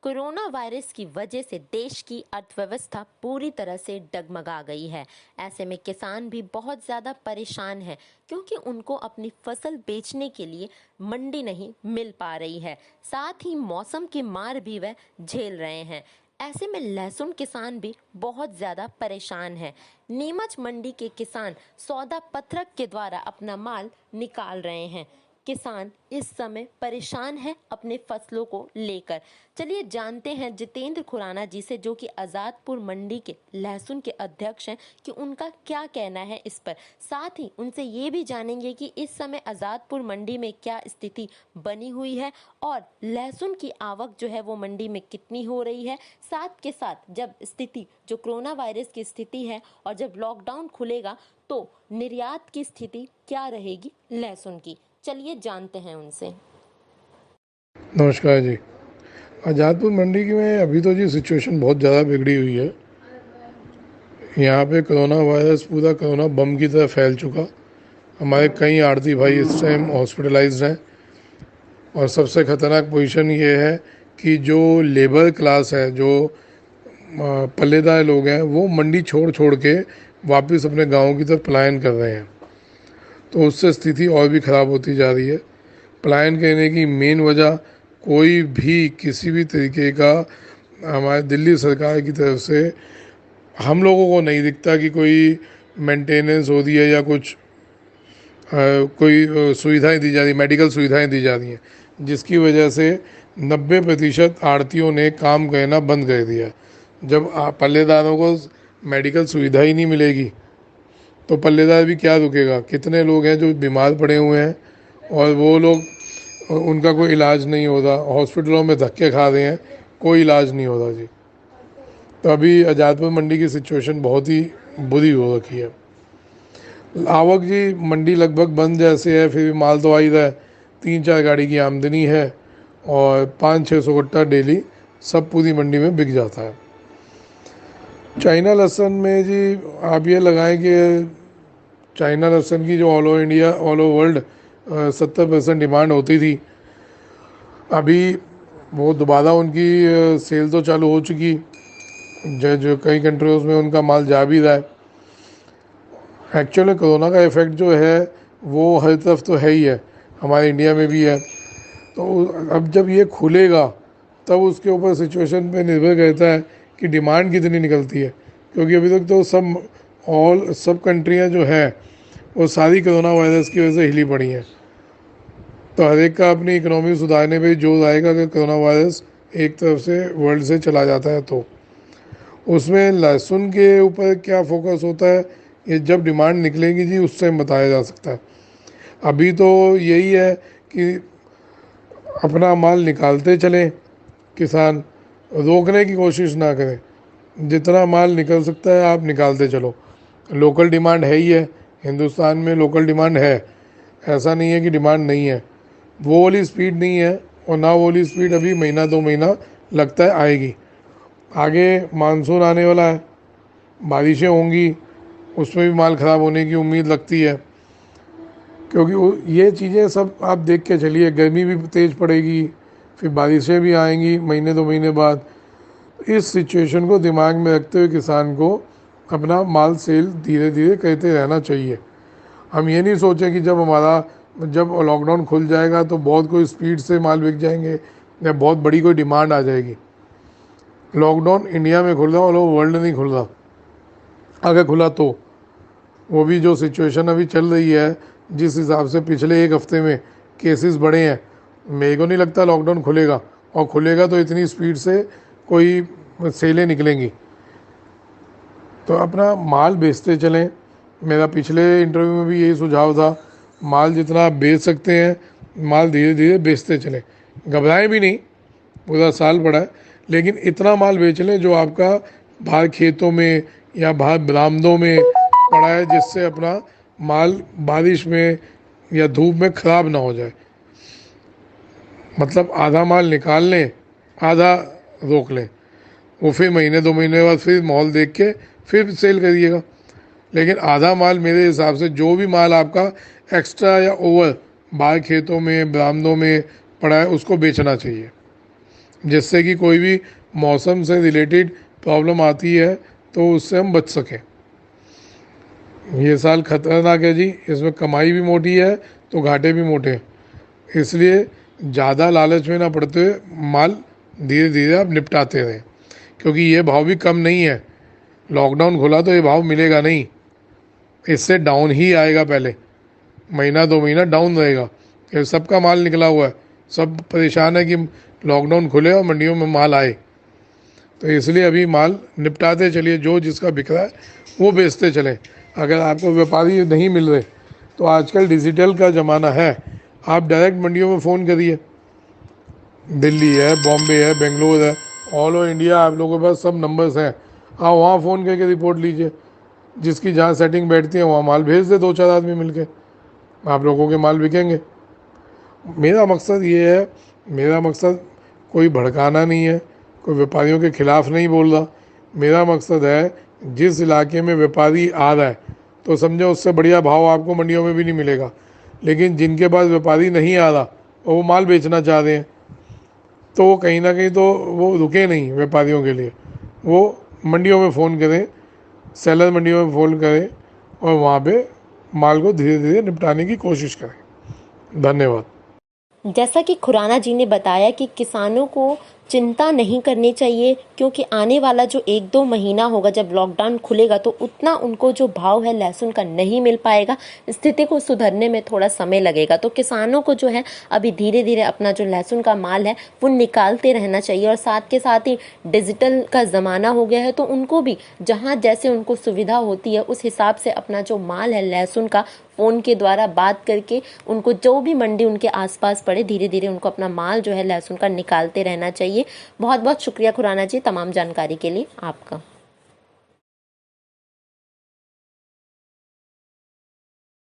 Corona virus की वजह से देश की अर्थव्यवस्था पूरी तरह से डगमगा गई है। ऐसे में किसान भी बहुत ज़्यादा परेशान हैं क्योंकि उनको अपनी फसल बेचने के लिए मंडी नहीं मिल पा रही है। साथ ही मौसम की मार भी वह झेल रहे हैं। ऐसे में लहसुन किसान भी बहुत ज़्यादा परेशान है। नीमच मंडी के किसान सौदा पत्रक के द्वारा अपना माल निकाल रहे हैं। किसान इस समय परेशान है अपने फसलों को लेकर। चलिए जानते हैं जितेंद्र खुराना जी से, जो कि आज़ादपुर मंडी के लहसुन के अध्यक्ष हैं, कि उनका क्या कहना है इस पर। साथ ही उनसे ये भी जानेंगे कि इस समय आज़ादपुर मंडी में क्या स्थिति बनी हुई है और लहसुन की आवक जो है वो मंडी में कितनी हो रही है। साथ के साथ जब स्थिति जो कोरोना वायरस की स्थिति है और जब लॉकडाउन खुलेगा तो निर्यात की स्थिति क्या रहेगी लहसुन की। चलिए जानते हैं उनसे। नमस्कार जी। आज़ादपुर मंडी की में अभी तो जी सिचुएशन बहुत ज़्यादा बिगड़ी हुई है। यहाँ पे कोरोना वायरस पूरा कोरोना बम की तरह फैल चुका। हमारे कई आड़ती भाई इस टाइम हॉस्पिटलाइज्ड हैं और सबसे ख़तरनाक पोजीशन ये है कि जो लेबर क्लास है, जो पल्लेदार लोग हैं, वो मंडी छोड़ छोड़ के वापस अपने गाँव की तरफ पलायन कर रहे हैं। तो उससे स्थिति और भी ख़राब होती जा रही है। पलायन करने की मेन वजह कोई भी किसी भी तरीके का हमारे दिल्ली सरकार की तरफ से हम लोगों को नहीं दिखता कि कोई मेंटेनेंस हो रही है या कुछ कोई सुविधाएं दी जा रही, मेडिकल सुविधाएं दी जा रही हैं, जिसकी वजह से 90% आड़तियों ने काम करना बंद कर दिया। जब पल्लेदारों को मेडिकल सुविधा ही नहीं मिलेगी तो पल्लेदार भी क्या रुकेगा। कितने लोग हैं जो बीमार पड़े हुए हैं और वो लोग उनका कोई इलाज नहीं हो रहा, हॉस्पिटलों में धक्के खा रहे हैं, कोई इलाज नहीं हो रहा जी। तो अभी आज़ादपुर मंडी की सिचुएशन बहुत ही बुरी हो रखी है। आवक जी मंडी लगभग बंद जैसे है, फिर भी माल तो आई रहा है। 3-4 गाड़ी की आमदनी है और 500-600 कट्टा डेली सब पूरी मंडी में बिक जाता है। चाइना लहसन में जी आप ये लगाएं कि चाइना लहसन की जो all over India, all over world 70% demand होती थी, अभी वो दोबारा उनकी सेल तो चालू हो चुकी। जो जो कई कंट्रीज में उनका माल जा भी रहा है। एक्चुअली कोरोना का इफ़ेक्ट जो है वो हर तरफ तो है ही है, हमारे इंडिया में भी है। तो अब जब ये खुलेगा तब उसके ऊपर सिचुएशन पे निर्भर करता है कि डिमांड कितनी निकलती है, क्योंकि अभी तक तो सब कंट्रियां जो हैं वो सारी कोरोना वायरस की वजह से हिली पड़ी हैं। तो हर एक का अपनी इकोनॉमी सुधारने पे जोर आएगा अगर कोरोना वायरस एक तरफ से वर्ल्ड से चला जाता है। तो उसमें लहसुन के ऊपर क्या फोकस होता है, ये जब डिमांड निकलेगी जी उस टाइम बताया जा सकता है। अभी तो यही है कि अपना माल निकालते चलें, किसान रोकने की कोशिश ना करें। जितना माल निकल सकता है आप निकालते चलो। लोकल डिमांड है ही है, हिंदुस्तान में लोकल डिमांड है, ऐसा नहीं है कि डिमांड नहीं है। वो वाली स्पीड नहीं है और ना वो वाली स्पीड अभी महीना 2 महीना लगता है आएगी। आगे मानसून आने वाला है, बारिशें होंगी, उसमें भी माल ख़राब होने की उम्मीद लगती है, क्योंकि ये चीज़ें सब आप देख के चलिए। गर्मी भी तेज़ पड़ेगी, फिर बारिशें भी आएंगी महीने 2 महीने बाद। इस सिचुएशन को दिमाग में रखते हुए किसान को अपना माल सेल धीरे धीरे करते रहना चाहिए। हम ये नहीं सोचें कि जब लॉकडाउन खुल जाएगा तो बहुत कोई स्पीड से माल बिक जाएंगे या बहुत बड़ी कोई डिमांड आ जाएगी। लॉकडाउन इंडिया में खुल रहा, ऑल ओवर वर्ल्ड नहीं खुल रहा। अगर खुला तो वो भी जो सिचुएशन अभी चल रही है, जिस हिसाब से पिछले एक हफ्ते में केसेस बढ़े हैं, मेरे को नहीं लगता लॉकडाउन खुलेगा। और खुलेगा तो इतनी स्पीड से कोई सेलें निकलेंगी। तो अपना माल बेचते चलें। मेरा पिछले इंटरव्यू में भी यही सुझाव था, माल जितना आप बेच सकते हैं माल धीरे धीरे बेचते चलें। घबराएं भी नहीं, पूरा साल पड़ा है, लेकिन इतना माल बेच लें जो आपका बाहर खेतों में या बाहर बरामदों में पड़ा है, जिससे अपना माल बारिश में या धूप में ख़राब ना हो जाए। मतलब आधा माल निकाल लें, आधा रोक लें। वो फिर महीने 2 महीने बाद फिर माहौल देख के फिर सेल करिएगा। लेकिन आधा माल मेरे हिसाब से जो भी माल आपका एक्स्ट्रा या ओवर बाहर खेतों में बरामदों में पड़ा है उसको बेचना चाहिए। जिससे कि कोई भी मौसम से रिलेटेड प्रॉब्लम आती है तो उससे हम बच सकें। ये साल खतरनाक है जी, इसमें कमाई भी मोटी है तो घाटे भी मोटे हैं, इसलिए ज़्यादा लालच में ना पड़ते हुए माल धीरे धीरे आप निपटाते रहें, क्योंकि ये भाव भी कम नहीं है। लॉकडाउन खुला तो ये भाव मिलेगा नहीं, इससे डाउन ही आएगा, पहले महीना 2 महीना डाउन रहेगा। ये सबका माल निकला हुआ है, सब परेशान है कि लॉकडाउन खुले और मंडियों में माल आए, तो इसलिए अभी माल निपटाते चलिए, जो जिसका बिक रहा है वो बेचते चलें। अगर आपको व्यापारी नहीं मिल रहे तो आजकल डिजिटल का ज़माना है, आप डायरेक्ट मंडियों में फ़ोन करिए, दिल्ली है, बॉम्बे है, बेंगलोर है, ऑल ओवर इंडिया आप लोगों के पास सब नंबर्स हैं, आप वहाँ फ़ोन करके रिपोर्ट लीजिए, जिसकी जहाँ सेटिंग बैठती है वहाँ माल भेज दे, 2-4 आदमी मिलके आप लोगों के माल बिकेंगे। मेरा मकसद ये है, मेरा मकसद कोई भड़काना नहीं है, कोई व्यापारियों के खिलाफ़ नहीं बोल रहा। मेरा मकसद है जिस इलाके में व्यापारी आ रहा है तो समझो उससे बढ़िया भाव आपको मंडियों में भी नहीं मिलेगा, लेकिन जिनके पास व्यापारी नहीं आ रहा और वो माल बेचना चाह रहे हैं तो कहीं ना कहीं तो वो रुके नहीं व्यापारियों के लिए, वो मंडियों में फ़ोन करें, सेलर मंडियों में फ़ोन करें और वहाँ पे माल को धीरे धीरे निपटाने की कोशिश करें। धन्यवाद। जैसा कि खुराना जी ने बताया कि किसानों को चिंता नहीं करनी चाहिए, क्योंकि आने वाला जो 1-2 महीना होगा जब लॉकडाउन खुलेगा तो उतना उनको जो भाव है लहसुन का नहीं मिल पाएगा, स्थिति को सुधरने में थोड़ा समय लगेगा। तो किसानों को जो है अभी धीरे धीरे अपना जो लहसुन का माल है वो निकालते रहना चाहिए, और साथ के साथ ही डिजिटल का ज़माना हो गया है तो उनको भी जहाँ जैसे उनको सुविधा होती है उस हिसाब से अपना जो माल है लहसुन का फ़ोन के द्वारा बात करके उनको जो भी मंडी उनके आसपास पड़े धीरे धीरे उनको अपना माल जो है लहसुन का निकालते रहना चाहिए। बहुत बहुत शुक्रिया खुराना जी तमाम जानकारी के लिए आपका।